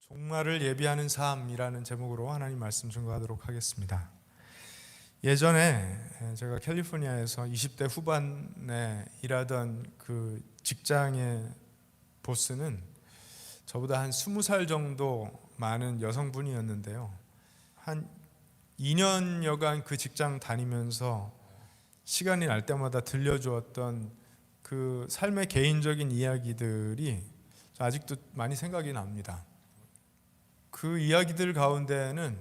종말을 예비하는 삶이라는 제목으로 하나님 말씀 증거하도록 하겠습니다. 예전에 제가 캘리포니아에서 20대 후반에 일하던 그 직장의 보스는 저보다 한 20살 정도 많은 여성분이었는데요. 한 2년여간 그 직장 다니면서 시간이 날 때마다 들려주었던 그 삶의 개인적인 이야기들이 아직도 많이 생각이 납니다. 그 이야기들 가운데는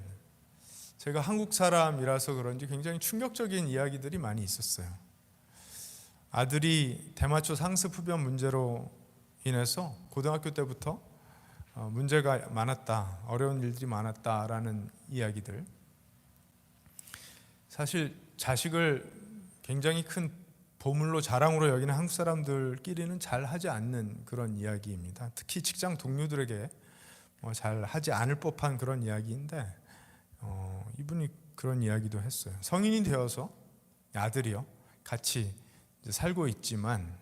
제가 한국 사람이라서 그런지 굉장히 충격적인 이야기들이 많이 있었어요. 아들이 대마초 상습 흡연 문제로 인해서 고등학교 때부터 문제가 많았다, 어려운 일들이 많았다라는 이야기들. 사실 자식을 굉장히 큰 보물로 자랑으로 여기는 한국 사람들끼리는 잘 하지 않는 그런 이야기입니다. 특히 직장 동료들에게 잘 하지 않을 법한 그런 이야기인데 이분이 그런 이야기도 했어요. 성인이 되어서 아들이요 같이 살고 있지만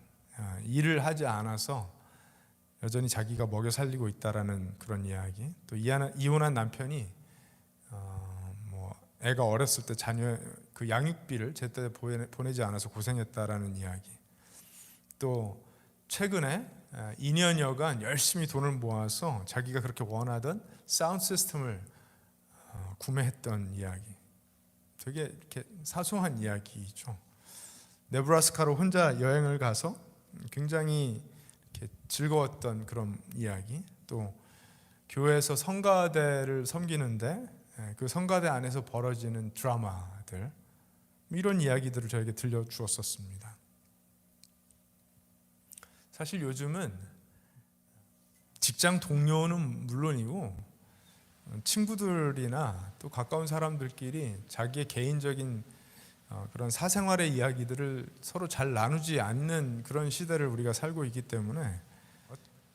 일을 하지 않아서 여전히 자기가 먹여 살리고 있다라는 그런 이야기. 또 이혼한 남편이 애가 어렸을 때 자녀 그 양육비를 제때 보내지 않아서 고생했다라는 이야기. 또 최근에 2년여간 열심히 돈을 모아서 자기가 그렇게 원하던 사운드 시스템을 구매했던 이야기. 되게 이렇게 사소한 이야기죠. 네브라스카로 혼자 여행을 가서 굉장히 이렇게 즐거웠던 그런 이야기. 또 교회에서 성가대를 섬기는데 그 성가대 안에서 벌어지는 드라마들, 이런 이야기들을 저에게 들려주었었습니다. 사실 요즘은 직장 동료는 물론이고 친구들이나 또 가까운 사람들끼리 자기의 개인적인 그런 사생활의 이야기들을 서로 잘 나누지 않는 그런 시대를 우리가 살고 있기 때문에,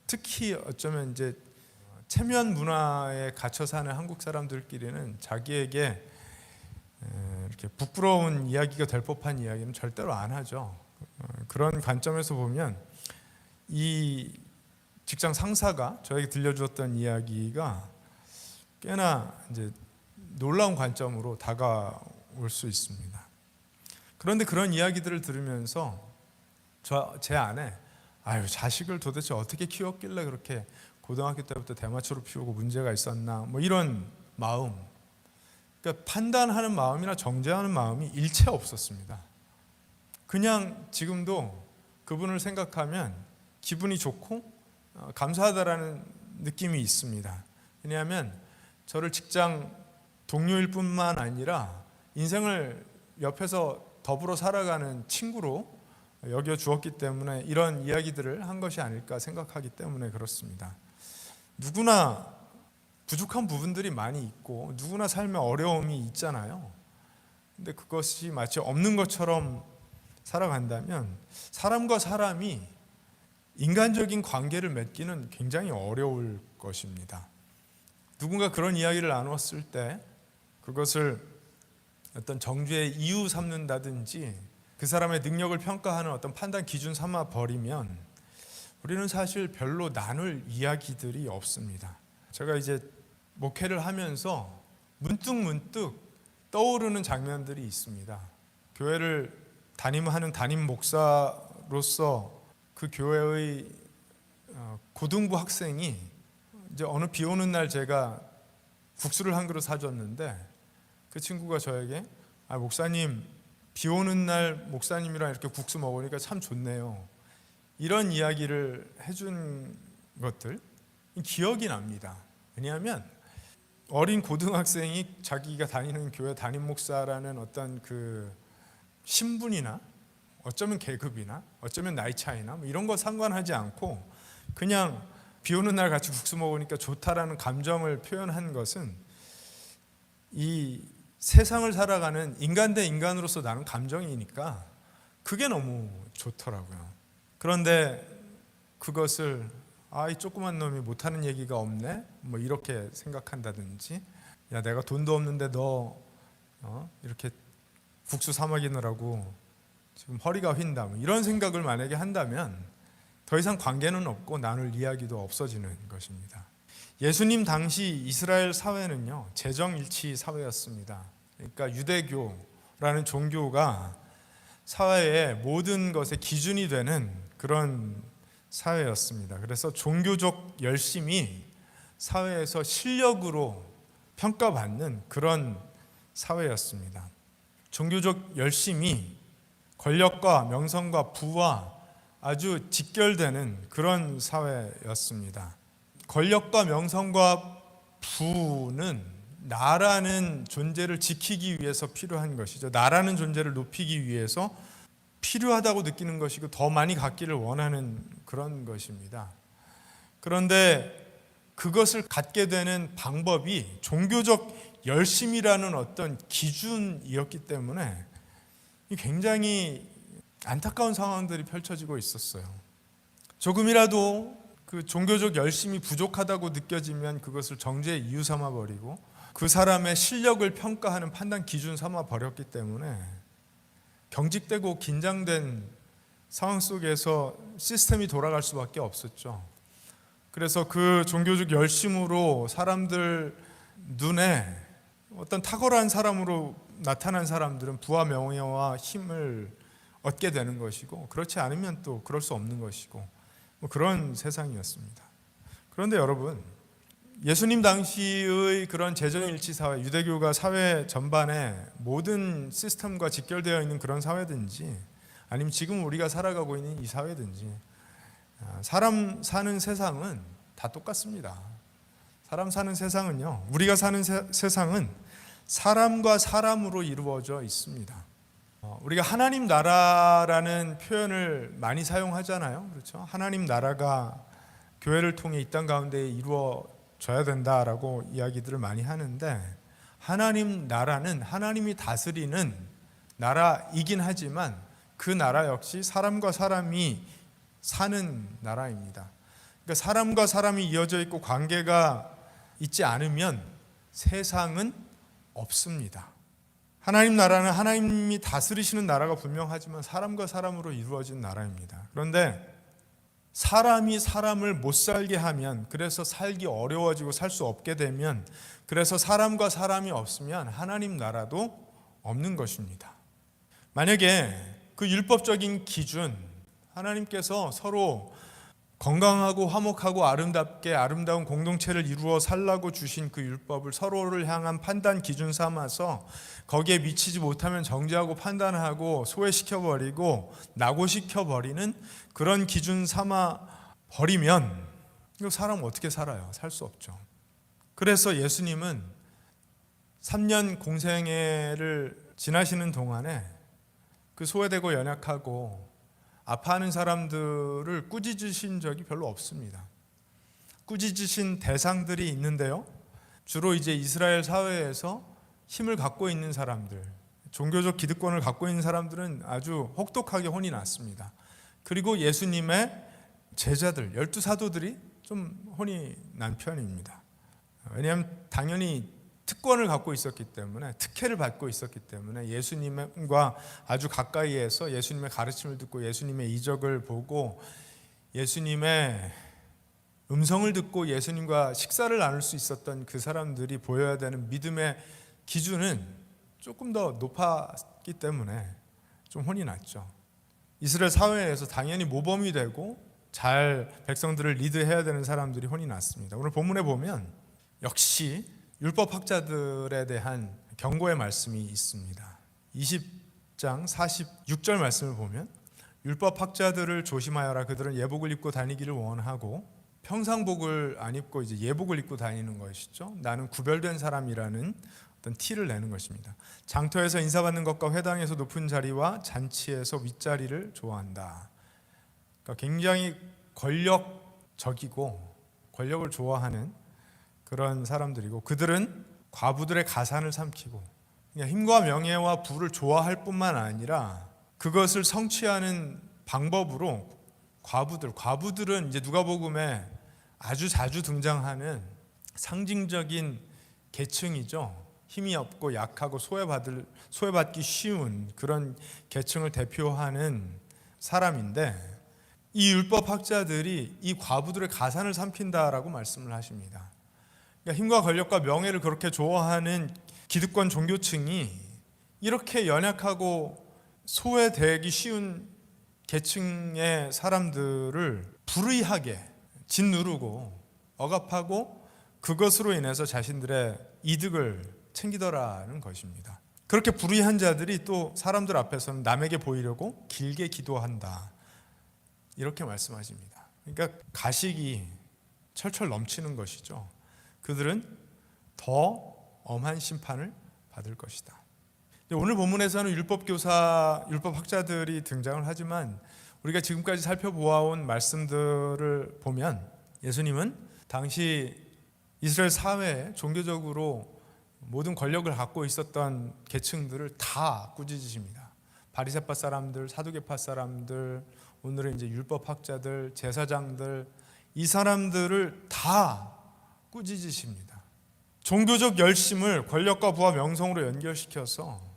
특히 어쩌면 이제 체면 문화에 갇혀 사는 한국 사람들끼리는 자기에게 이렇게 부끄러운 이야기가 될 법한 이야기는 절대로 안 하죠. 그런 관점에서 보면 이 직장 상사가 저에게 들려주었던 이야기가 꽤나 이제 놀라운 관점으로 다가올 수 있습니다. 그런데 그런 이야기들을 들으면서 제 안에 자식을 도대체 어떻게 키웠길래 그렇게 고등학교 때부터 대마초를 피우고 문제가 있었나, 이런 마음, 그러니까 판단하는 마음이나 정죄하는 마음이 일체 없었습니다. 그냥 지금도 그분을 생각하면 기분이 좋고 감사하다라는 느낌이 있습니다. 왜냐하면 저를 직장 동료일 뿐만 아니라 인생을 옆에서 더불어 살아가는 친구로 여겨주었기 때문에 이런 이야기들을 한 것이 아닐까 생각하기 때문에 그렇습니다. 누구나 부족한 부분들이 많이 있고 누구나 삶에 어려움이 있잖아요. 근데 그것이 마치 없는 것처럼 살아간다면 사람과 사람이 인간적인 관계를 맺기는 굉장히 어려울 것입니다. 누군가 그런 이야기를 나누었을 때 그것을 어떤 정죄의 이유 삼는다든지 그 사람의 능력을 평가하는 어떤 판단 기준 삼아 버리면 우리는 사실 별로 나눌 이야기들이 없습니다. 제가 이제 목회를 하면서 문득 떠오르는 장면들이 있습니다. 교회를 담임하는 담임 목사로서 그 교회의 고등부 학생이 이제 어느 비 오는 날 제가 국수를 한 그릇 사줬는데 그 친구가 저에게 목사님, 비 오는 날 목사님이랑 이렇게 국수 먹으니까 참 좋네요, 이런 이야기를 해준 것들 기억이 납니다. 왜냐하면 어린 고등학생이 자기가 다니는 교회 담임 목사라는 어떤 그 신분이나 어쩌면 계급이나 어쩌면 나이 차이나 이런 거 상관하지 않고 그냥 비 오는 날 같이 국수 먹으니까 좋다라는 감정을 표현한 것은 이 세상을 살아가는 인간 대 인간으로서 나는 감정이니까 그게 너무 좋더라고요. 그런데 그것을 이 조그만 놈이 못하는 얘기가 없네, 이렇게 생각한다든지, 야 내가 돈도 없는데 너 이렇게 국수 사 먹이느라고 지금 허리가 휜다, 이런 생각을 만약에 한다면 더 이상 관계는 없고 나눌 이야기도 없어지는 것입니다. 예수님 당시 이스라엘 사회는요, 재정일치 사회였습니다. 그러니까 유대교라는 종교가 사회의 모든 것의 기준이 되는 그런 사회였습니다. 그래서 종교적 열심이 사회에서 실력으로 평가받는 그런 사회였습니다. 종교적 열심이 권력과 명성과 부와 아주 직결되는 그런 사회였습니다. 권력과 명성과 부는 나라는 존재를 지키기 위해서 필요한 것이죠. 나라는 존재를 높이기 위해서 필요하다고 느끼는 것이고 더 많이 갖기를 원하는 그런 것입니다. 그런데 그것을 갖게 되는 방법이 종교적 열심이라는 어떤 기준이었기 때문에 굉장히 안타까운 상황들이 펼쳐지고 있었어요. 조금이라도 그 종교적 열심이 부족하다고 느껴지면 그것을 정죄의 이유 삼아 버리고 그 사람의 실력을 평가하는 판단 기준 삼아 버렸기 때문에 경직되고 긴장된 상황 속에서 시스템이 돌아갈 수밖에 없었죠. 그래서 그 종교적 열심으로 사람들 눈에 어떤 탁월한 사람으로 나타난 사람들은 부와 명예와 힘을 얻게 되는 것이고, 그렇지 않으면 또 그럴 수 없는 것이고, 그런 세상이었습니다. 그런데 여러분, 예수님 당시의 그런 재정일치 사회, 유대교가 사회 전반에 모든 시스템과 직결되어 있는 그런 사회든지, 아니면 지금 우리가 살아가고 있는 이 사회든지, 사람 사는 세상은 다 똑같습니다. 사람 사는 세상은요, 우리가 사는 세상은 사람과 사람으로 이루어져 있습니다. 우리가 하나님 나라라는 표현을 많이 사용하잖아요. 그렇죠? 하나님 나라가 교회를 통해 이 땅 가운데 이루어져야 된다라고 이야기들을 많이 하는데, 하나님 나라는 하나님이 다스리는 나라이긴 하지만 그 나라 역시 사람과 사람이 사는 나라입니다. 그러니까 사람과 사람이 이어져 있고 관계가 있지 않으면 세상은 없습니다. 하나님 나라는 하나님이 다스리시는 나라가 분명하지만 사람과 사람으로 이루어진 나라입니다. 그런데 사람이 사람을 못 살게 하면, 그래서 살기 어려워지고 살 수 없게 되면, 그래서 사람과 사람이 없으면 하나님 나라도 없는 것입니다. 만약에 그 율법적인 기준, 하나님께서 서로 건강하고 화목하고 아름답게 아름다운 공동체를 이루어 살라고 주신 그 율법을 서로를 향한 판단 기준 삼아서 거기에 미치지 못하면 정죄하고 판단하고 소외시켜버리고 낙오시켜버리는 그런 기준 삼아 버리면 이거 사람 어떻게 살아요? 살 수 없죠. 그래서 예수님은 3년 공생애를 지나시는 동안에 그 소외되고 연약하고 아파하는 사람들을 꾸짖으신 적이 별로 없습니다. 꾸짖으신 대상들이 있는데요, 주로 이제 이스라엘 사회에서 힘을 갖고 있는 사람들, 종교적 기득권을 갖고 있는 사람들은 아주 혹독하게 혼이 났습니다. 그리고 예수님의 제자들, 12사도들이 좀 혼이 난 편입니다. 왜냐하면 당연히 특권을 갖고 있었기 때문에, 특혜를 받고 있었기 때문에 예수님과 아주 가까이에서 예수님의 가르침을 듣고 예수님의 이적을 보고 예수님의 음성을 듣고 예수님과 식사를 나눌 수 있었던 그 사람들이 보여야 되는 믿음의 기준은 조금 더 높았기 때문에 좀 혼이 났죠. 이스라엘 사회에서 당연히 모범이 되고 잘 백성들을 리드해야 되는 사람들이 혼이 났습니다. 오늘 본문에 보면 역시 율법학자들에 대한 경고의 말씀이 있습니다. 20장 46절 말씀을 보면 율법학자들을 조심하여라. 그들은 예복을 입고 다니기를 원하고 평상복을 안 입고 이제 예복을 입고 다니는 것이죠. 나는 구별된 사람이라는 어떤 티를 내는 것입니다. 장터에서 인사받는 것과 회당에서 높은 자리와 잔치에서 윗자리를 좋아한다. 그러니까 굉장히 권력적이고 권력을 좋아하는 그런 사람들이고, 그들은 과부들의 가산을 삼키고 힘과 명예와 부를 좋아할 뿐만 아니라 그것을 성취하는 방법으로 과부들은 이제 누가복음에 아주 자주 등장하는 상징적인 계층이죠. 힘이 없고 약하고 소외받기 쉬운 그런 계층을 대표하는 사람인데, 이 율법학자들이 이 과부들의 가산을 삼킨다라고 말씀을 하십니다. 그러니까 힘과 권력과 명예를 그렇게 좋아하는 기득권 종교층이 이렇게 연약하고 소외되기 쉬운 계층의 사람들을 불의하게 짓누르고 억압하고 그것으로 인해서 자신들의 이득을 챙기더라는 것입니다. 그렇게 불의한 자들이 또 사람들 앞에서는 남에게 보이려고 길게 기도한다, 이렇게 말씀하십니다. 그러니까 가식이 철철 넘치는 것이죠. 그들은 더 엄한 심판을 받을 것이다. 오늘 본문에서는 율법교사, 율법학자들이 등장을 하지만 우리가 지금까지 살펴보아온 말씀들을 보면 예수님은 당시 이스라엘 사회에 종교적으로 모든 권력을 갖고 있었던 계층들을 다 꾸짖으십니다. 바리새파 사람들, 사두개파 사람들, 오늘은 이제 율법학자들, 제사장들, 이 사람들을 다 꾸짖으십니다. 종교적 열심을 권력과 부와 명성으로 연결시켜서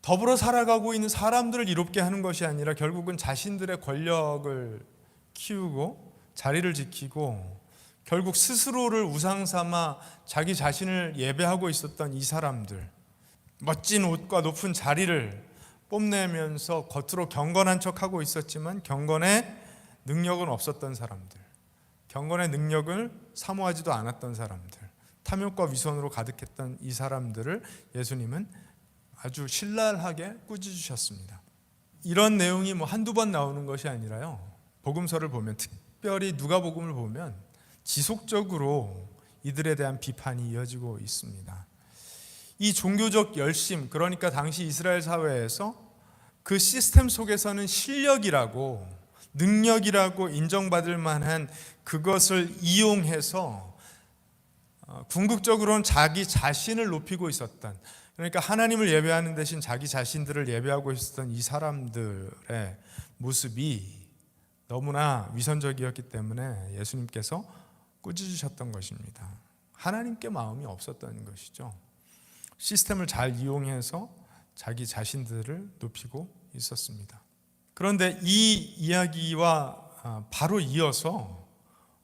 더불어 살아가고 있는 사람들을 이롭게 하는 것이 아니라 결국은 자신들의 권력을 키우고 자리를 지키고 결국 스스로를 우상 삼아 자기 자신을 예배하고 있었던 이 사람들, 멋진 옷과 높은 자리를 뽐내면서 겉으로 경건한 척하고 있었지만 경건의 능력은 없었던 사람들, 경건의 능력을 사모하지도 않았던 사람들, 탐욕과 위선으로 가득했던 이 사람들을 예수님은 아주 신랄하게 꾸짖으셨습니다. 이런 내용이 한두 번 나오는 것이 아니라요, 복음서를 보면, 특별히 누가복음을 보면 지속적으로 이들에 대한 비판이 이어지고 있습니다. 이 종교적 열심, 그러니까 당시 이스라엘 사회에서 그 시스템 속에서는 실력이라고, 능력이라고 인정받을 만한 그것을 이용해서 궁극적으로는 자기 자신을 높이고 있었던, 그러니까 하나님을 예배하는 대신 자기 자신들을 예배하고 있었던 이 사람들의 모습이 너무나 위선적이었기 때문에 예수님께서 꾸짖으셨던 것입니다. 하나님께 마음이 없었던 것이죠. 시스템을 잘 이용해서 자기 자신들을 높이고 있었습니다. 그런데 이 이야기와 바로 이어서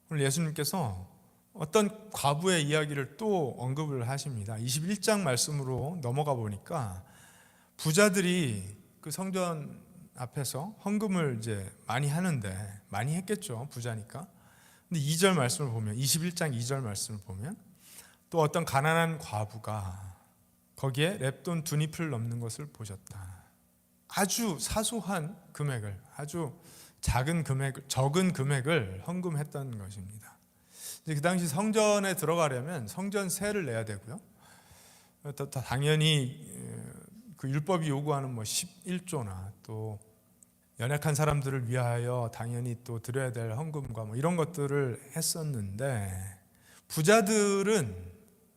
오늘 예수님께서 어떤 과부의 이야기를 또 언급을 하십니다. 21장 말씀으로 넘어가 보니까 부자들이 그 성전 앞에서 헌금을 이제 많이 하는데, 많이 했겠죠, 부자니까. 근데 2절 말씀을 보면, 21장 2절 말씀을 보면 또 어떤 가난한 과부가 거기에 렙돈 2잎을 넘는 것을 보셨다. 아주 사소한 금액을, 아주 적은 금액을 헌금했던 것입니다. 그 당시 성전에 들어가려면 성전세를 내야 되고요, 또 당연히 그 율법이 요구하는 11조나 또 연약한 사람들을 위하여 당연히 또 드려야 될 헌금과 이런 것들을 했었는데, 부자들은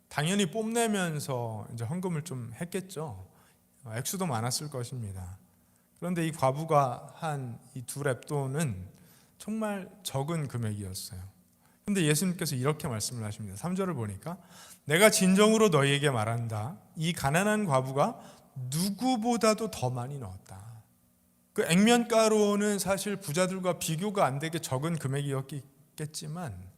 당연히 뽐내면서 이제 헌금을 좀 했겠죠. 액수도 많았을 것입니다. 그런데 이 과부가 한 이 2렙돈은 정말 적은 금액이었어요. 그런데 예수님께서 이렇게 말씀을 하십니다. 3절을 보니까 내가 진정으로 너희에게 말한다, 이 가난한 과부가 누구보다도 더 많이 넣었다. 그 액면가로는 사실 부자들과 비교가 안 되게 적은 금액이었겠지만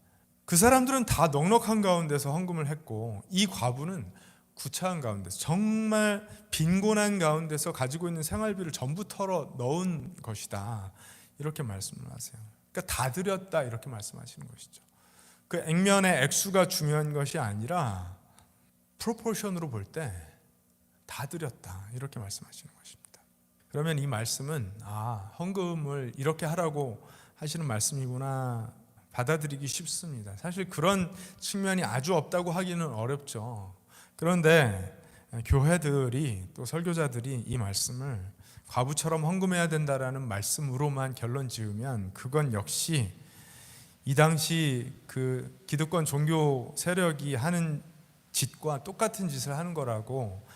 그 사람들은 다 넉넉한 가운데서 헌금을 했고, 이 과부는 구차한 가운데서, 정말 빈곤한 가운데서 가지고 있는 생활비를 전부 털어 넣은 것이다, 이렇게 말씀을 하세요. 그러니까 다 드렸다, 이렇게 말씀하시는 것이죠. 그 액면의 액수가 중요한 것이 아니라 프로포션으로 볼 때 다 드렸다, 이렇게 말씀하시는 것입니다. 그러면 이 말씀은 헌금을 이렇게 하라고 하시는 말씀이구나, 받아들이기 쉽습니다. 사실 그런 측면이 아주 없다고 하기는 어렵죠. 그런데 교회들이, 또 설교자들이 이 말씀을 과부처럼 헌금해야 된다라는 말씀으로만 결론 지으면 그건 역시 이 당시 그 기득권 종교 세력이 하는 짓과 똑같은 짓을 하는 거라고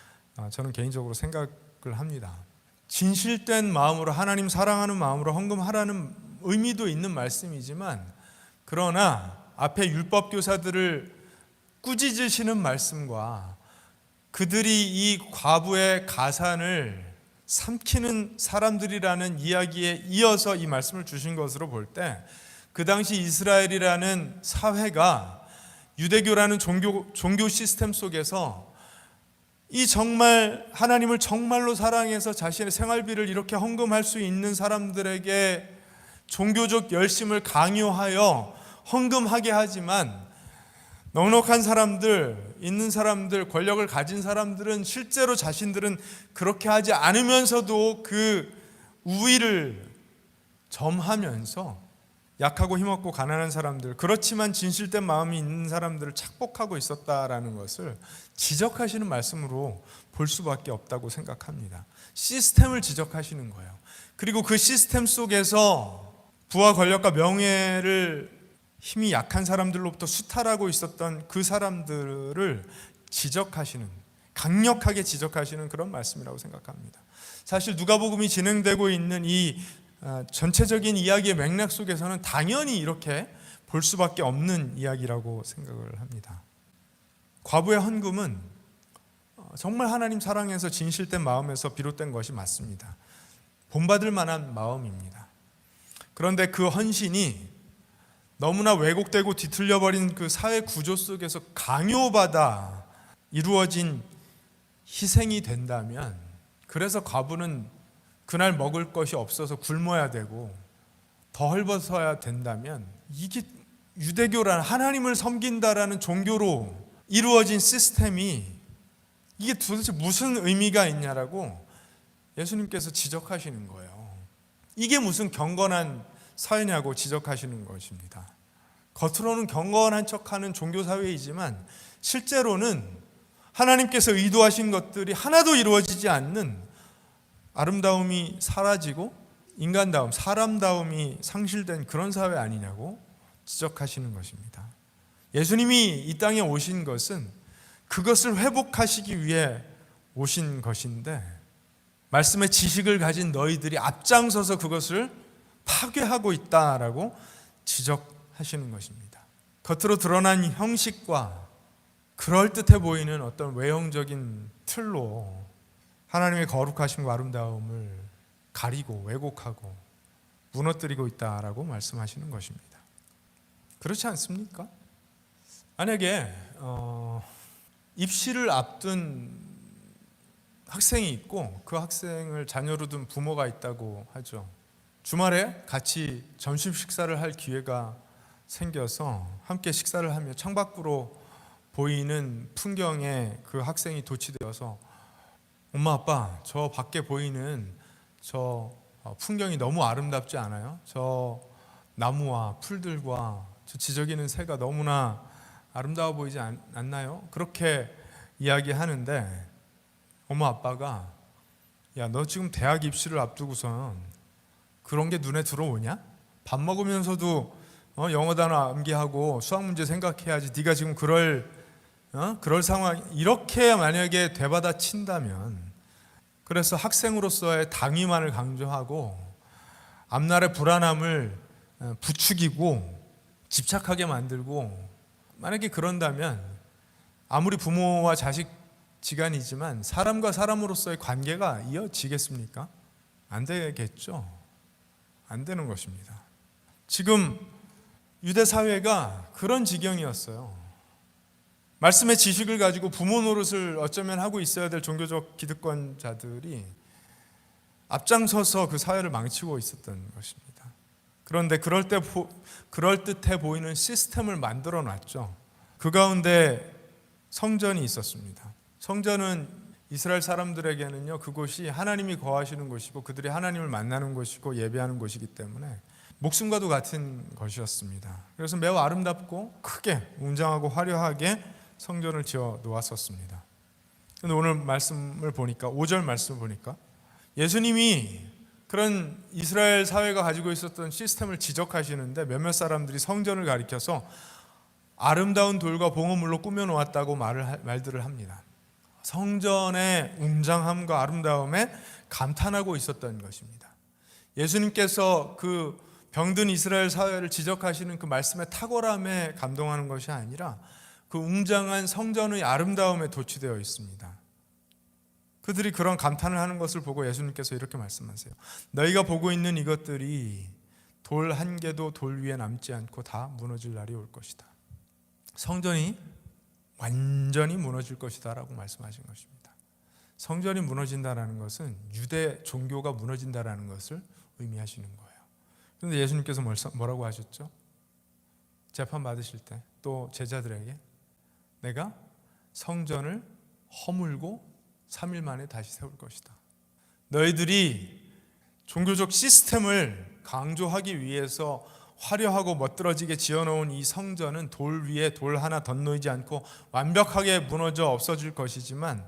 저는 개인적으로 생각을 합니다. 진실된 마음으로, 하나님 사랑하는 마음으로 헌금하라는 의미도 있는 말씀이지만, 그러나 앞에 율법교사들을 꾸짖으시는 말씀과 그들이 이 과부의 가산을 삼키는 사람들이라는 이야기에 이어서 이 말씀을 주신 것으로 볼 때, 그 당시 이스라엘이라는 사회가 유대교라는 종교 시스템 속에서 이 정말 하나님을 정말로 사랑해서 자신의 생활비를 이렇게 헌금할 수 있는 사람들에게 종교적 열심을 강요하여 헌금하게 하지만, 넉넉한 사람들, 있는 사람들, 권력을 가진 사람들은 실제로 자신들은 그렇게 하지 않으면서도 그 우위를 점하면서 약하고 힘없고 가난한 사람들, 그렇지만 진실된 마음이 있는 사람들을 착복하고 있었다라는 것을 지적하시는 말씀으로 볼 수밖에 없다고 생각합니다. 시스템을 지적하시는 거예요. 그리고 그 시스템 속에서 부와 권력과 명예를 힘이 약한 사람들로부터 수탈하고 있었던 그 사람들을 지적하시는, 강력하게 지적하시는 그런 말씀이라고 생각합니다. 사실 누가복음이 진행되고 있는 이 전체적인 이야기의 맥락 속에서는 당연히 이렇게 볼 수밖에 없는 이야기라고 생각을 합니다. 과부의 헌금은 정말 하나님 사랑해서 진실된 마음에서 비롯된 것이 맞습니다. 본받을 만한 마음입니다. 그런데 그 헌신이 너무나 왜곡되고 뒤틀려버린 그 사회 구조 속에서 강요받아 이루어진 희생이 된다면, 그래서 과부는 그날 먹을 것이 없어서 굶어야 되고 더 헐벗어야 된다면, 이게 유대교라는 하나님을 섬긴다라는 종교로 이루어진 시스템이 이게 도대체 무슨 의미가 있냐라고 예수님께서 지적하시는 거예요. 이게 무슨 경건한 사회냐고 지적하시는 것입니다. 겉으로는 경건한 척하는 종교사회이지만 실제로는 하나님께서 의도하신 것들이 하나도 이루어지지 않는, 아름다움이 사라지고 인간다움, 사람다움이 상실된 그런 사회 아니냐고 지적하시는 것입니다. 예수님이 이 땅에 오신 것은 그것을 회복하시기 위해 오신 것인데, 말씀의 지식을 가진 너희들이 앞장서서 그것을 파괴하고 있다라고 지적하시는 것입니다. 겉으로 드러난 형식과 그럴듯해 보이는 어떤 외형적인 틀로 하나님의 거룩하심과 아름다움을 가리고 왜곡하고 무너뜨리고 있다라고 말씀하시는 것입니다. 그렇지 않습니까? 만약에 입시를 앞둔 학생이 있고 그 학생을 자녀로 둔 부모가 있다고 하죠. 주말에 같이 점심 식사를 할 기회가 생겨서 함께 식사를 하며 창밖으로 보이는 풍경에 그 학생이 도취되어서, 엄마 아빠, 저 밖에 보이는 저 풍경이 너무 아름답지 않아요? 저 나무와 풀들과 저 지저귀는 새가 너무나 아름다워 보이지 않나요? 그렇게 이야기하는데 엄마 아빠가, 야, 너 지금 대학 입시를 앞두고선 그런 게 눈에 들어오냐? 밥 먹으면서도 영어 단어 암기하고 수학 문제 생각해야지. 네가 지금 그럴 상황, 이렇게 만약에 되받아 친다면, 그래서 학생으로서의 당위만을 강조하고 앞날의 불안함을 부추기고 집착하게 만들고, 만약에 그런다면 아무리 부모와 자식 지간이지만 사람과 사람으로서의 관계가 이어지겠습니까? 안 되겠죠. 안 되는 것입니다. 지금 유대 사회가 그런 지경이었어요. 말씀의 지식을 가지고 부모 노릇을 어쩌면 하고 있어야 될 종교적 기득권자들이 앞장서서 그 사회를 망치고 있었던 것입니다. 그런데 그럴듯해 보이는 시스템을 만들어 놨죠. 그 가운데 성전이 있었습니다. 성전은 이스라엘 사람들에게는요, 그곳이 하나님이 거하시는 곳이고 그들이 하나님을 만나는 곳이고 예배하는 곳이기 때문에 목숨과도 같은 것이었습니다. 그래서 매우 아름답고 크게 웅장하고 화려하게 성전을 지어 놓았었습니다. 그런데 오늘 말씀을 보니까, 5절 말씀을 보니까 예수님이 그런 이스라엘 사회가 가지고 있었던 시스템을 지적하시는데 몇몇 사람들이 성전을 가리켜서 아름다운 돌과 봉헌물로 꾸며 놓았다고 말들을 합니다. 성전의 웅장함과 아름다움에 감탄하고 있었던 것입니다. 예수님께서 그 병든 이스라엘 사회를 지적하시는 그 말씀의 탁월함에 감동하는 것이 아니라 그 웅장한 성전의 아름다움에 도취되어 있습니다. 그들이 그런 감탄을 하는 것을 보고 예수님께서 이렇게 말씀하세요. 너희가 보고 있는 이것들이 돌 한 개도 돌 위에 남지 않고 다 무너질 날이 올 것이다. 성전이 완전히 무너질 것이다라고 말씀하신 것입니다. 성전이 무너진다라는 것은 유대 종교가 무너진다라는 것을 의미하시는 거예요. 그런데 예수님께서 뭐라고 하셨죠? 재판 받으실 때 또 제자들에게 내가 성전을 허물고 3일 만에 다시 세울 것이다. 너희들이 종교적 시스템을 강조하기 위해서 화려하고 멋들어지게 지어놓은 이 성전은 돌 위에 돌 하나 덧놓이지 않고 완벽하게 무너져 없어질 것이지만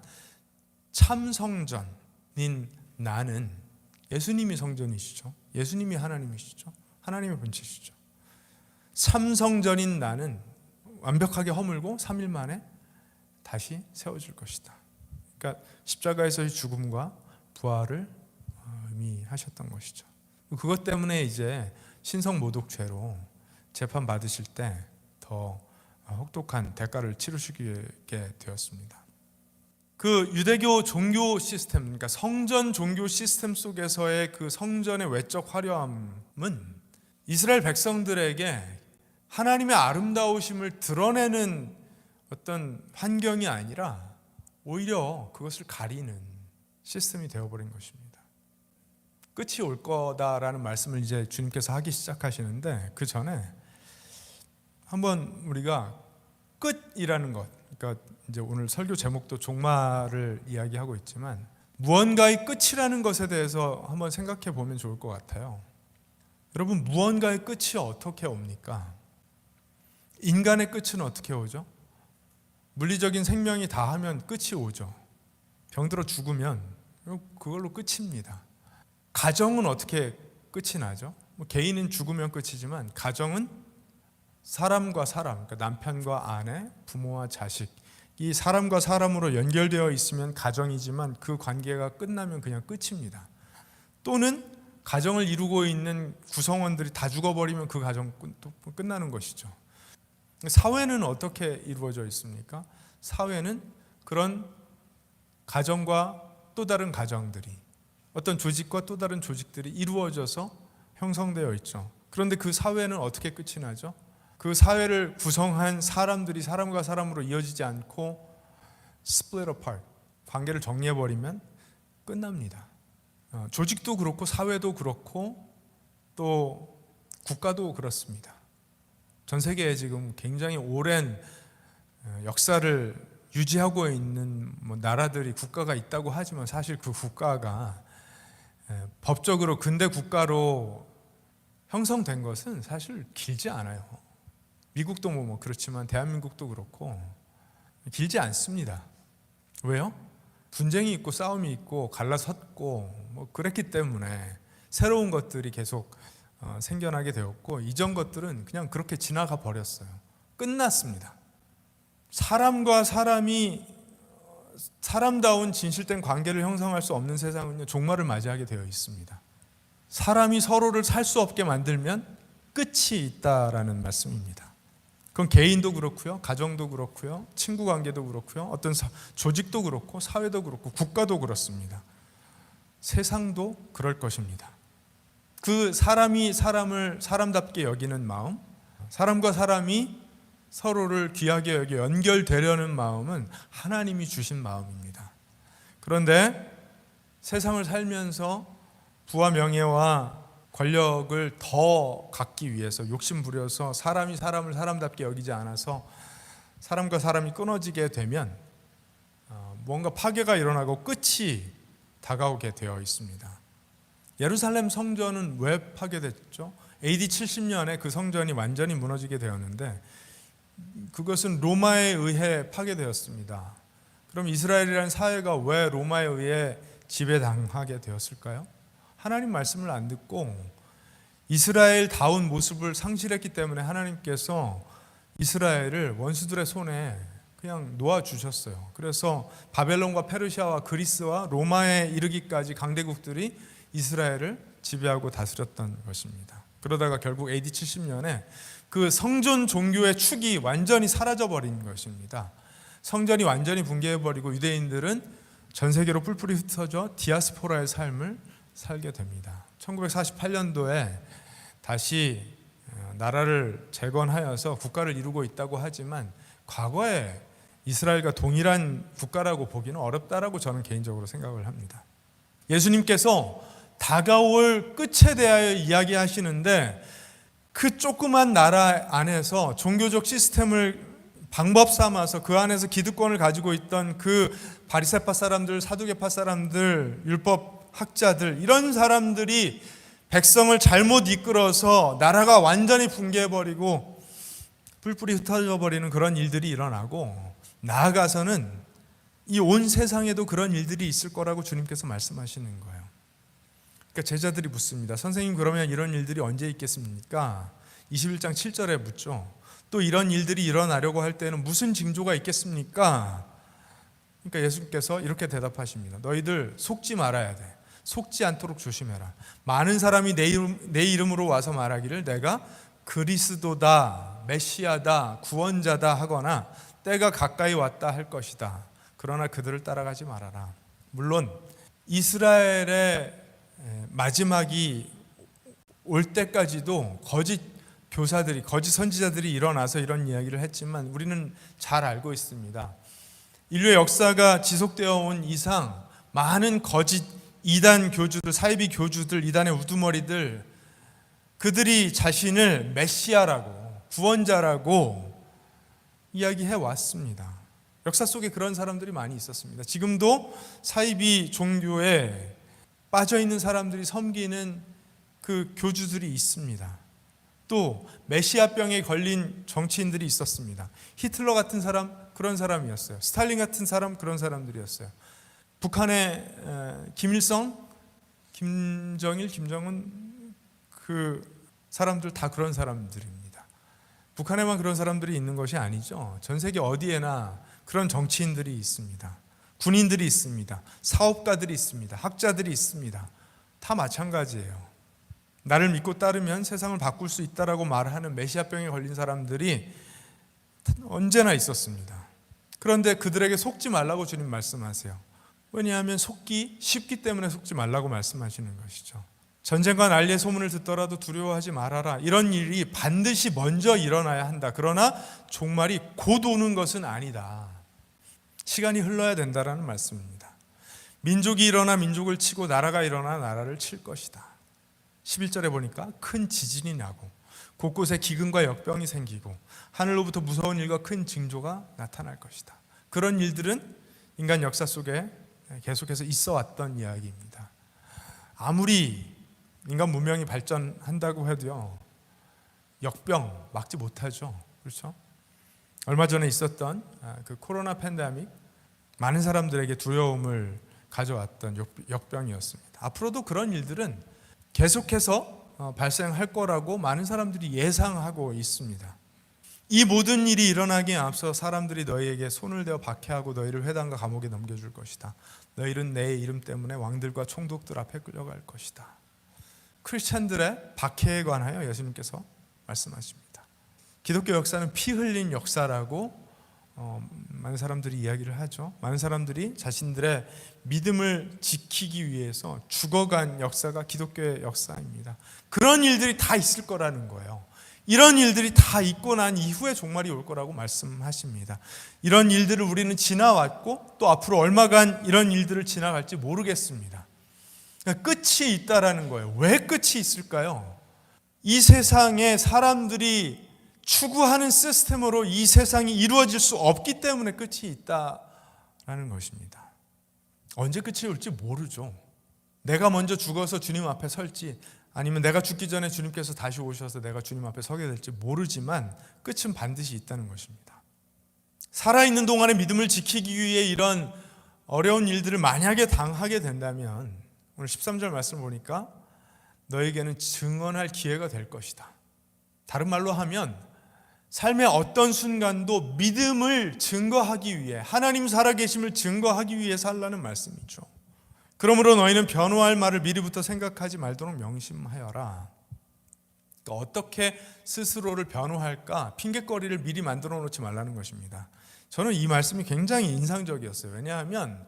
참 성전인 나는, 예수님이 성전이시죠. 예수님이 하나님이시죠. 하나님의 본체시죠. 참 성전인 나는 완벽하게 허물고 3일 만에 다시 세워질 것이다. 그러니까 십자가에서의 죽음과 부활을 의미하셨던 것이죠. 그것 때문에 이제 신성 모독죄로 재판 받으실 때 더 혹독한 대가를 치르시게 되었습니다. 그 유대교 종교 시스템, 그러니까 성전 종교 시스템 속에서의 그 성전의 외적 화려함은 이스라엘 백성들에게 하나님의 아름다우심을 드러내는 어떤 환경이 아니라 오히려 그것을 가리는 시스템이 되어버린 것입니다. 끝이 올 거다라는 말씀을 이제 주님께서 하기 시작하시는데, 그 전에 한번 우리가 끝이라는 것, 그러니까 이제 오늘 설교 제목도 종말을 이야기하고 있지만 무언가의 끝이라는 것에 대해서 한번 생각해 보면 좋을 것 같아요. 여러분, 무언가의 끝이 어떻게 옵니까? 인간의 끝은 어떻게 오죠? 물리적인 생명이 다 하면 끝이 오죠. 병들어 죽으면 그걸로 끝입니다. 가정은 어떻게 끝이 나죠? 개인은 죽으면 끝이지만 가정은 사람과 사람, 그러니까 남편과 아내, 부모와 자식, 이 사람과 사람으로 연결되어 있으면 가정이지만 그 관계가 끝나면 그냥 끝입니다. 또는 가정을 이루고 있는 구성원들이 다 죽어버리면 그 가정 끝나는 것이죠. 사회는 어떻게 이루어져 있습니까? 사회는 그런 가정과 또 다른 가정들이, 어떤 조직과 또 다른 조직들이 이루어져서 형성되어 있죠. 그런데 그 사회는 어떻게 끝이 나죠? 그 사회를 구성한 사람들이 사람과 사람으로 이어지지 않고 split apart, 관계를 정리해버리면 끝납니다. 조직도 그렇고 사회도 그렇고 또 국가도 그렇습니다. 전 세계에 지금 굉장히 오랜 역사를 유지하고 있는 나라들이, 국가가 있다고 하지만 사실 그 국가가 법적으로 근대 국가로 형성된 것은 사실 길지 않아요. 미국도 뭐 그렇지만 대한민국도 그렇고 길지 않습니다. 왜요? 분쟁이 있고 싸움이 있고 갈라섰고 뭐 그랬기 때문에 새로운 것들이 계속 생겨나게 되었고, 이전 것들은 그냥 그렇게 지나가 버렸어요. 끝났습니다. 사람과 사람이 사람다운 진실된 관계를 형성할 수 없는 세상은요, 종말을 맞이하게 되어 있습니다. 사람이 서로를 살 수 없게 만들면 끝이 있다라는 말씀입니다. 그건 개인도 그렇고요, 가정도 그렇고요, 친구 관계도 그렇고요, 어떤 조직도 그렇고 사회도 그렇고 국가도 그렇습니다. 세상도 그럴 것입니다. 그 사람이 사람을 사람답게 여기는 마음, 사람과 사람이 서로를 귀하게 여겨 연결되려는 마음은 하나님이 주신 마음입니다. 그런데 세상을 살면서 부와 명예와 권력을 더 갖기 위해서 욕심 부려서 사람이 사람을 사람답게 여기지 않아서 사람과 사람이 끊어지게 되면 뭔가 파괴가 일어나고 끝이 다가오게 되어 있습니다. 예루살렘 성전은 왜 파괴됐죠? AD 70년에 그 성전이 완전히 무너지게 되었는데 그것은 로마에 의해 파괴되었습니다. 그럼 이스라엘이라는 사회가 왜 로마에 의해 지배당하게 되었을까요? 하나님 말씀을 안 듣고 이스라엘다운 모습을 상실했기 때문에 하나님께서 이스라엘을 원수들의 손에 그냥 놓아주셨어요. 그래서 바벨론과 페르시아와 그리스와 로마에 이르기까지 강대국들이 이스라엘을 지배하고 다스렸던 것입니다. 그러다가 결국 AD 70년에 그 성전 종교의 축이 완전히 사라져버린 것입니다. 성전이 완전히 붕괴해버리고 유대인들은 전 세계로 뿔뿔이 흩어져 디아스포라의 삶을 살게 됩니다. 1948년도에 다시 나라를 재건하여서 국가를 이루고 있다고 하지만 과거에 이스라엘과 동일한 국가라고 보기는 어렵다라고 저는 개인적으로 생각을 합니다. 예수님께서 다가올 끝에 대하여 이야기하시는데 그 조그만 나라 안에서 종교적 시스템을 방법 삼아서 그 안에서 기득권을 가지고 있던 그 바리새파 사람들, 사두개파 사람들, 율법 학자들, 이런 사람들이 백성을 잘못 이끌어서 나라가 완전히 붕괴해버리고 뿔뿔이 흩어져 버리는 그런 일들이 일어나고, 나아가서는 이 온 세상에도 그런 일들이 있을 거라고 주님께서 말씀하시는 거예요. 그러니까 제자들이 묻습니다. 선생님, 그러면 이런 일들이 언제 있겠습니까? 21장 7절에 묻죠. 또 이런 일들이 일어나려고 할 때는 무슨 징조가 있겠습니까? 그러니까 예수님께서 이렇게 대답하십니다. 너희들 속지 말아야 돼. 속지 않도록 조심해라. 많은 사람이 내 이름으로 와서 말하기를 내가 그리스도다, 메시아다, 구원자다 하거나 때가 가까이 왔다 할 것이다. 그러나 그들을 따라가지 말아라. 물론 이스라엘의 마지막이 올 때까지도 거짓 교사들이, 거짓 선지자들이 일어나서 이런 이야기를 했지만 우리는 잘 알고 있습니다. 인류의 역사가 지속되어 온 이상 많은 거짓 이단 교주들, 사이비 교주들, 이단의 우두머리들, 그들이 자신을 메시아라고, 구원자라고 이야기해 왔습니다. 역사 속에 그런 사람들이 많이 있었습니다. 지금도 사이비 종교에 빠져 있는 사람들이 섬기는 그 교주들이 있습니다. 또 메시아병에 걸린 정치인들이 있었습니다. 히틀러 같은 사람, 그런 사람이었어요. 스탈린 같은 사람, 그런 사람들이었어요. 북한의 김일성, 김정일, 김정은, 그 사람들 다 그런 사람들입니다. 북한에만 그런 사람들이 있는 것이 아니죠. 전 세계 어디에나 그런 정치인들이 있습니다. 군인들이 있습니다. 사업가들이 있습니다. 학자들이 있습니다. 다 마찬가지예요. 나를 믿고 따르면 세상을 바꿀 수 있다라고 말하는 메시아병에 걸린 사람들이 언제나 있었습니다. 그런데 그들에게 속지 말라고 주님 말씀하세요. 왜냐하면 속기 쉽기 때문에 속지 말라고 말씀하시는 것이죠. 전쟁과 난리의 소문을 듣더라도 두려워하지 말아라. 이런 일이 반드시 먼저 일어나야 한다. 그러나 종말이 곧 오는 것은 아니다. 시간이 흘러야 된다라는 말씀입니다. 민족이 일어나 민족을 치고 나라가 일어나 나라를 칠 것이다. 11절에 보니까 큰 지진이 나고 곳곳에 기근과 역병이 생기고 하늘로부터 무서운 일과 큰 징조가 나타날 것이다. 그런 일들은 인간 역사 속에 계속해서 있어 왔던 이야기입니다. 아무리 인간 문명이 발전한다고 해도요, 역병 막지 못하죠. 그렇죠? 얼마 전에 있었던 그 코로나 팬데믹, 많은 사람들에게 두려움을 가져왔던 역병이었습니다. 앞으로도 그런 일들은 계속해서 발생할 거라고 많은 사람들이 예상하고 있습니다. 이 모든 일이 일어나기에 앞서 사람들이 너희에게 손을 대어 박해하고 너희를 회당과 감옥에 넘겨줄 것이다. 너희는 내 이름 때문에 왕들과 총독들 앞에 끌려갈 것이다. 크리스찬들의 박해에 관하여 예수님께서 말씀하십니다. 기독교 역사는 피 흘린 역사라고 많은 사람들이 이야기를 하죠. 많은 사람들이 자신들의 믿음을 지키기 위해서 죽어간 역사가 기독교의 역사입니다. 그런 일들이 다 있을 거라는 거예요. 이런 일들이 다 있고 난 이후에 종말이 올 거라고 말씀하십니다. 이런 일들을 우리는 지나왔고 또 앞으로 얼마간 이런 일들을 지나갈지 모르겠습니다. 그러니까 끝이 있다라는 거예요. 왜 끝이 있을까요? 이 세상에 사람들이 추구하는 시스템으로 이 세상이 이루어질 수 없기 때문에 끝이 있다라는 것입니다. 언제 끝이 올지 모르죠. 내가 먼저 죽어서 주님 앞에 설지, 아니면 내가 죽기 전에 주님께서 다시 오셔서 내가 주님 앞에 서게 될지 모르지만 끝은 반드시 있다는 것입니다. 살아있는 동안에 믿음을 지키기 위해 이런 어려운 일들을 만약에 당하게 된다면 오늘 13절 말씀 보니까 너에게는 증언할 기회가 될 것이다. 다른 말로 하면 삶의 어떤 순간도 믿음을 증거하기 위해, 하나님 살아계심을 증거하기 위해 살라는 말씀이죠. 그러므로 너희는 변호할 말을 미리부터 생각하지 말도록 명심하여라. 또 어떻게 스스로를 변호할까? 핑계거리를 미리 만들어 놓지 말라는 것입니다. 저는 이 말씀이 굉장히 인상적이었어요. 왜냐하면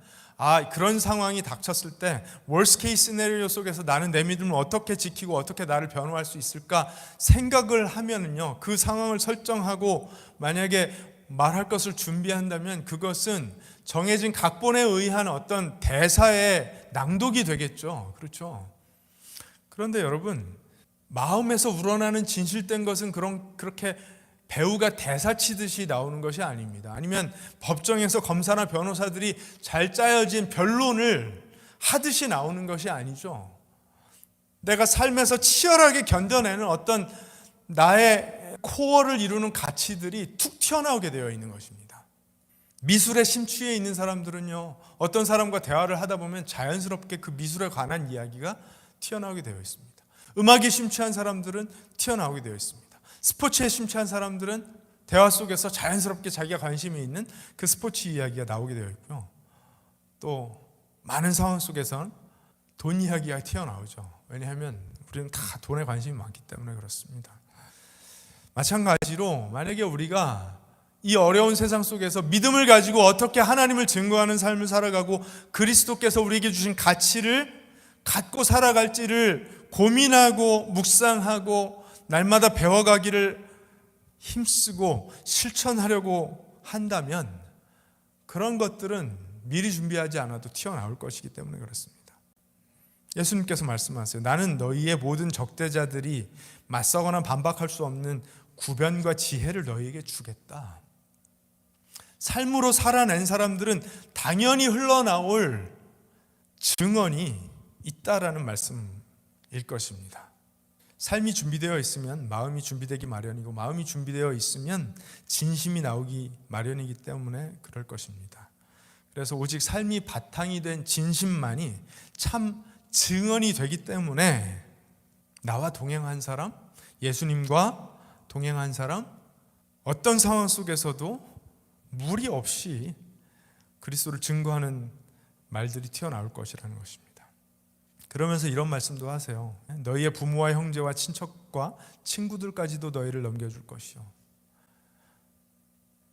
그런 상황이 닥쳤을 때 worst case scenario 속에서 나는 내 믿음을 어떻게 지키고 어떻게 나를 변호할 수 있을까 생각을 하면은요, 그 상황을 설정하고 만약에 말할 것을 준비한다면 그것은 정해진 각본에 의한 어떤 대사의 낭독이 되겠죠. 그렇죠? 그런데 여러분, 마음에서 우러나는 진실된 것은 그렇게 배우가 대사 치듯이 나오는 것이 아닙니다. 아니면 법정에서 검사나 변호사들이 잘 짜여진 변론을 하듯이 나오는 것이 아니죠. 내가 삶에서 치열하게 견뎌내는 어떤 나의 코어를 이루는 가치들이 툭 튀어나오게 되어 있는 것입니다. 미술에 심취해 있는 사람들은요, 어떤 사람과 대화를 하다 보면 자연스럽게 그 미술에 관한 이야기가 튀어나오게 되어 있습니다. 음악에 심취한 사람들은 튀어나오게 되어 있습니다. 스포츠에 심취한 사람들은 대화 속에서 자연스럽게 자기가 관심이 있는 그 스포츠 이야기가 나오게 되어 있고요. 또 많은 상황 속에서는 돈 이야기가 튀어나오죠. 왜냐하면 우리는 다 돈에 관심이 많기 때문에 그렇습니다. 마찬가지로 만약에 우리가 이 어려운 세상 속에서 믿음을 가지고 어떻게 하나님을 증거하는 삶을 살아가고 그리스도께서 우리에게 주신 가치를 갖고 살아갈지를 고민하고 묵상하고 날마다 배워가기를 힘쓰고 실천하려고 한다면 그런 것들은 미리 준비하지 않아도 튀어나올 것이기 때문에 그렇습니다. 예수님께서 말씀하세요. 나는 너희의 모든 적대자들이 맞서거나 반박할 수 없는 구변과 지혜를 너희에게 주겠다. 삶으로 살아낸 사람들은 당연히 흘러나올 증언이 있다라는 말씀일 것입니다. 삶이 준비되어 있으면 마음이 준비되기 마련이고 마음이 준비되어 있으면 진심이 나오기 마련이기 때문에 그럴 것입니다. 그래서 오직 삶이 바탕이 된 진심만이 참 증언이 되기 때문에 나와 동행한 사람, 예수님과 동행한 사람, 어떤 상황 속에서도 무리 없이 그리스도를 증거하는 말들이 튀어나올 것이라는 것입니다. 그러면서 이런 말씀도 하세요. 너희의 부모와 형제와 친척과 친구들까지도 너희를 넘겨줄 것이요,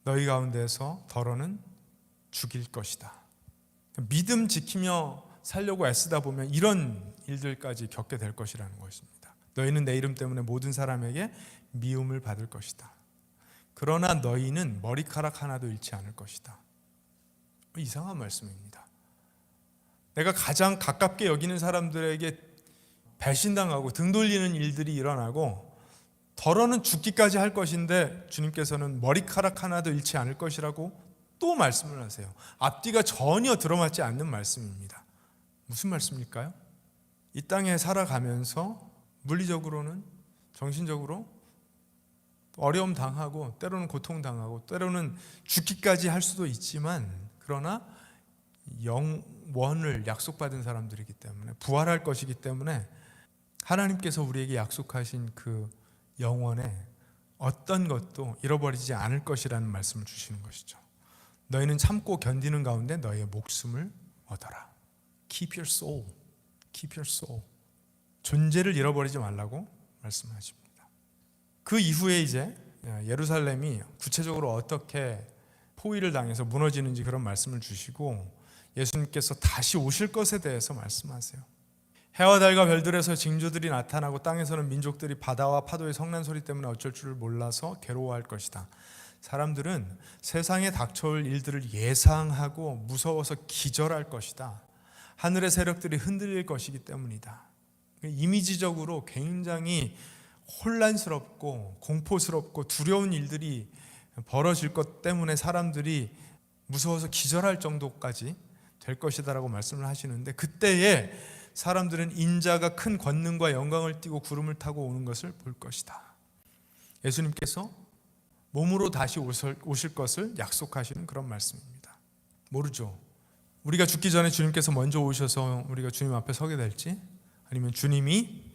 너희 가운데서 더러는 죽일 것이다. 믿음 지키며 살려고 애쓰다 보면 이런 일들까지 겪게 될 것이라는 것입니다. 너희는 내 이름 때문에 모든 사람에게 미움을 받을 것이다. 그러나 너희는 머리카락 하나도 잃지 않을 것이다. 이상한 말씀입니다. 내가 가장 가깝게 여기는 사람들에게 배신당하고 등 돌리는 일들이 일어나고 더러는 죽기까지 할 것인데 주님께서는 머리카락 하나도 잃지 않을 것이라고 또 말씀을 하세요. 앞뒤가 전혀 들어맞지 않는 말씀입니다. 무슨 말씀일까요? 이 땅에 살아가면서 물리적으로는, 정신적으로 어려움 당하고 때로는 고통 당하고 때로는 죽기까지 할 수도 있지만, 그러나 영원을 약속받은 사람들이기 때문에, 부활할 것이기 때문에 하나님께서 우리에게 약속하신 그 영원에 어떤 것도 잃어버리지 않을 것이라는 말씀을 주시는 것이죠. 너희는 참고 견디는 가운데 너희의 목숨을 얻어라. Keep your soul. Keep your soul. 존재를 잃어버리지 말라고 말씀하십니다. 그 이후에 이제 예루살렘이 구체적으로 어떻게 포위를 당해서 무너지는지 그런 말씀을 주시고, 예수님께서 다시 오실 것에 대해서 말씀하세요. 해와 달과 별들에서 징조들이 나타나고 땅에서는 민족들이 바다와 파도의 성난 소리 때문에 어쩔 줄을 몰라서 괴로워할 것이다. 사람들은 세상에 닥쳐올 일들을 예상하고 무서워서 기절할 것이다. 하늘의 세력들이 흔들릴 것이기 때문이다. 이미지적으로 굉장히 혼란스럽고 공포스럽고 두려운 일들이 벌어질 것 때문에 사람들이 무서워서 기절할 정도까지 될 것이다라고 말씀을 하시는데, 그때에 사람들은 인자가 큰 권능과 영광을 띠고 구름을 타고 오는 것을 볼 것이다. 예수님께서 몸으로 다시 오실 것을 약속하시는 그런 말씀입니다. 모르죠. 우리가 죽기 전에 주님께서 먼저 오셔서 우리가 주님 앞에 서게 될지, 아니면 주님이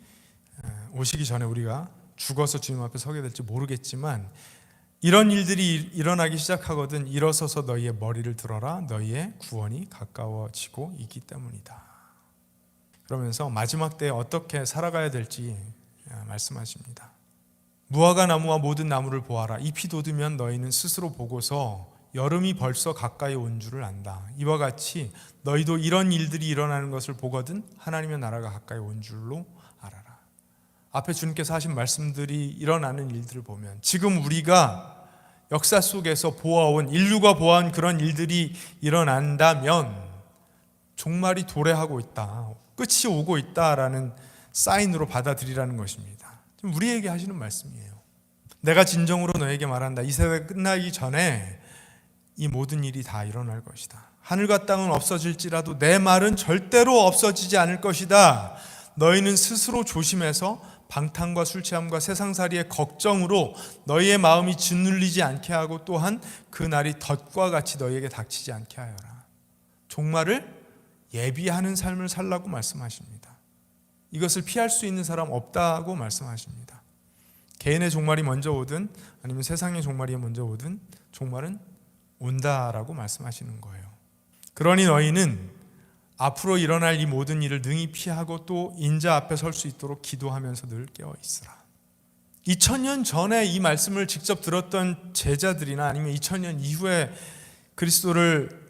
오시기 전에 우리가 죽어서 주님 앞에 서게 될지 모르겠지만, 이런 일들이 일어나기 시작하거든 일어서서 너희의 머리를 들어라. 너희의 구원이 가까워지고 있기 때문이다. 그러면서 마지막 때에 어떻게 살아가야 될지 말씀하십니다. 무화과 나무와 모든 나무를 보아라. 잎이 돋으면 너희는 스스로 보고서 여름이 벌써 가까이 온 줄을 안다. 이와 같이 너희도 이런 일들이 일어나는 것을 보거든 하나님의 나라가 가까이 온 줄로 알아라. 앞에 주님께서 하신 말씀들이 일어나는 일들을 보면 지금 우리가 역사 속에서 보아온, 인류가 보아온 그런 일들이 일어난다면 종말이 도래하고 있다, 끝이 오고 있다라는 사인으로 받아들이라는 것입니다. 지금 우리에게 하시는 말씀이에요. 내가 진정으로 너에게 말한다. 이 세대가 끝나기 전에 이 모든 일이 다 일어날 것이다. 하늘과 땅은 없어질지라도 내 말은 절대로 없어지지 않을 것이다. 너희는 스스로 조심해서 방탕과 술 취함과 세상살이의 걱정으로 너희의 마음이 짓눌리지 않게 하고 또한 그 날이 덫과 같이 너희에게 닥치지 않게 하여라. 종말을 예비하는 삶을 살라고 말씀하십니다. 이것을 피할 수 있는 사람 없다고 말씀하십니다. 개인의 종말이 먼저 오든 아니면 세상의 종말이 먼저 오든 종말은 온다라고 말씀하시는 거예요. 그러니 너희는 앞으로 일어날 이 모든 일을 능히 피하고 또 인자 앞에 설 수 있도록 기도하면서 늘 깨어 있으라. 2000년 전에 이 말씀을 직접 들었던 제자들이나 아니면 2000년 이후에 그리스도를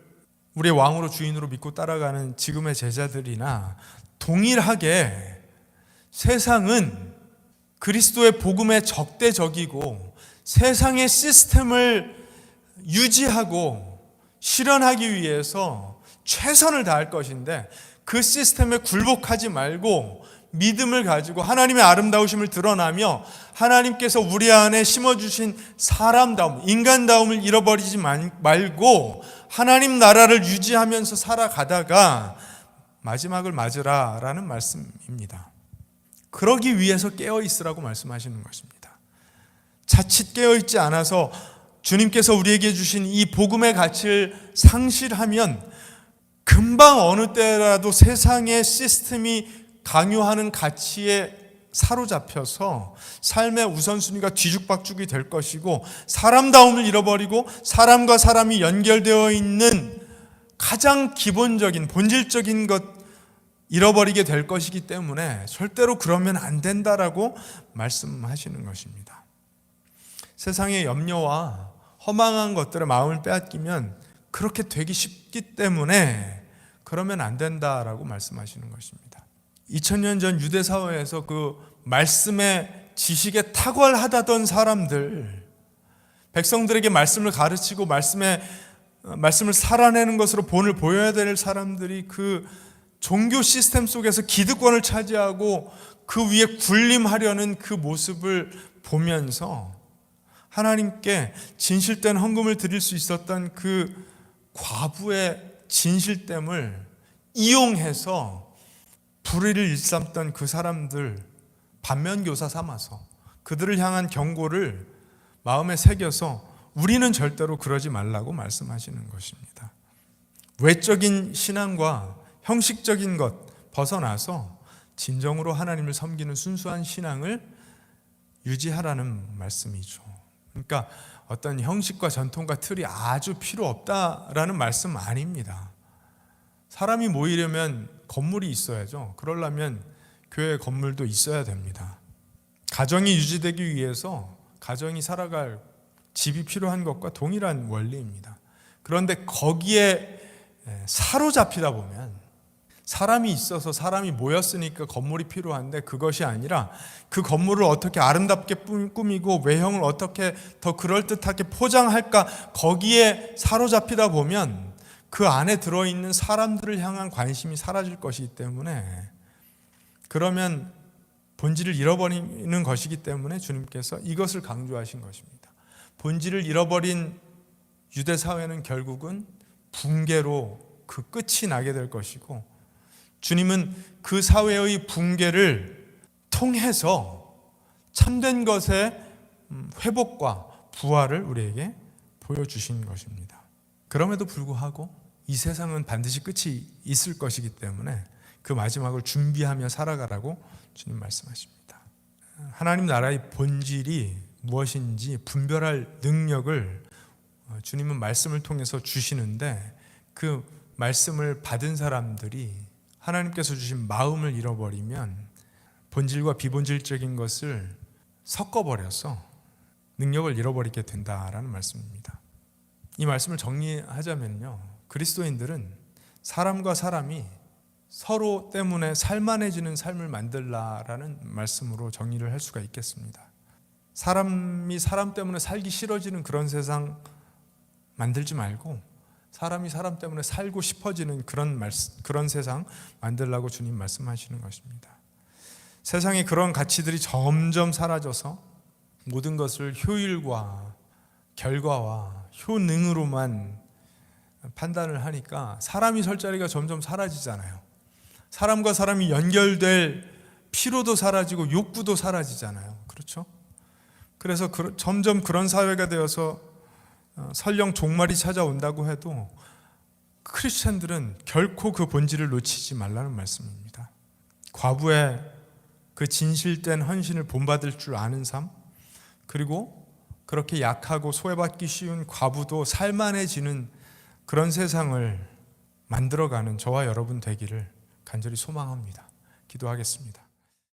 우리의 왕으로 주인으로 믿고 따라가는 지금의 제자들이나 동일하게 세상은 그리스도의 복음에 적대적이고 세상의 시스템을 유지하고 실현하기 위해서 최선을 다할 것인데 그 시스템에 굴복하지 말고 믿음을 가지고 하나님의 아름다우심을 드러나며 하나님께서 우리 안에 심어주신 사람다움, 인간다움을 잃어버리지 말고 하나님 나라를 유지하면서 살아가다가 마지막을 맞으라라는 말씀입니다. 그러기 위해서 깨어있으라고 말씀하시는 것입니다. 자칫 깨어있지 않아서 주님께서 우리에게 주신 이 복음의 가치를 상실하면 금방 어느 때라도 세상의 시스템이 강요하는 가치에 사로잡혀서 삶의 우선순위가 뒤죽박죽이 될 것이고 사람다움을 잃어버리고 사람과 사람이 연결되어 있는 가장 기본적인 본질적인 것 잃어버리게 될 것이기 때문에 절대로 그러면 안 된다라고 말씀하시는 것입니다. 세상의 염려와 허망한 것들에 마음을 빼앗기면 그렇게 되기 쉽기 때문에 그러면 안 된다라고 말씀하시는 것입니다. 2000년 전 유대 사회에서 그 말씀의 지식에 탁월하다던 사람들, 백성들에게 말씀을 가르치고 말씀을 살아내는 것으로 본을 보여야 될 사람들이 그 종교 시스템 속에서 기득권을 차지하고 그 위에 군림하려는 그 모습을 보면서 하나님께 진실된 헌금을 드릴 수 있었던 그 과부의 진실됨을 이용해서 불의를 일삼던 그 사람들 반면교사 삼아서 그들을 향한 경고를 마음에 새겨서 우리는 절대로 그러지 말라고 말씀하시는 것입니다. 외적인 신앙과 형식적인 것 벗어나서 진정으로 하나님을 섬기는 순수한 신앙을 유지하라는 말씀이죠. 그러니까 어떤 형식과 전통과 틀이 아주 필요 없다라는 말씀 아닙니다. 사람이 모이려면 건물이 있어야죠. 그러려면 교회 건물도 있어야 됩니다. 가정이 유지되기 위해서 가정이 살아갈 집이 필요한 것과 동일한 원리입니다. 그런데 거기에 사로잡히다 보면 사람이 있어서 사람이 모였으니까 건물이 필요한데 그것이 아니라 그 건물을 어떻게 아름답게 꾸미고 외형을 어떻게 더 그럴듯하게 포장할까 거기에 사로잡히다 보면 그 안에 들어있는 사람들을 향한 관심이 사라질 것이기 때문에 그러면 본질을 잃어버리는 것이기 때문에 주님께서 이것을 강조하신 것입니다. 본질을 잃어버린 유대 사회는 결국은 붕괴로 그 끝이 나게 될 것이고 주님은 그 사회의 붕괴를 통해서 참된 것의 회복과 부활을 우리에게 보여주신 것입니다. 그럼에도 불구하고 이 세상은 반드시 끝이 있을 것이기 때문에 그 마지막을 준비하며 살아가라고 주님 말씀하십니다. 하나님 나라의 본질이 무엇인지 분별할 능력을 주님은 말씀을 통해서 주시는데 그 말씀을 받은 사람들이 하나님께서 주신 마음을 잃어버리면 본질과 비본질적인 것을 섞어버려서 능력을 잃어버리게 된다라는 말씀입니다. 이 말씀을 정리하자면요, 그리스도인들은 사람과 사람이 서로 때문에 살만해지는 삶을 만들라라는 말씀으로 정리를 할 수가 있겠습니다. 사람이 사람 때문에 살기 싫어지는 그런 세상 만들지 말고 사람이 사람 때문에 살고 싶어지는 그런 세상 만들라고 주님 말씀하시는 것입니다. 세상에 그런 가치들이 점점 사라져서 모든 것을 효율과 결과와 효능으로만 판단을 하니까 사람이 설 자리가 점점 사라지잖아요. 사람과 사람이 연결될 피로도 사라지고 욕구도 사라지잖아요. 그렇죠? 그래서 점점 그런 사회가 되어서 설령 종말이 찾아온다고 해도 크리스찬들은 결코 그 본질을 놓치지 말라는 말씀입니다. 과부의 그 진실된 헌신을 본받을 줄 아는 삶, 그리고 그렇게 약하고 소외받기 쉬운 과부도 살만해지는 그런 세상을 만들어가는 저와 여러분 되기를 간절히 소망합니다. 기도하겠습니다.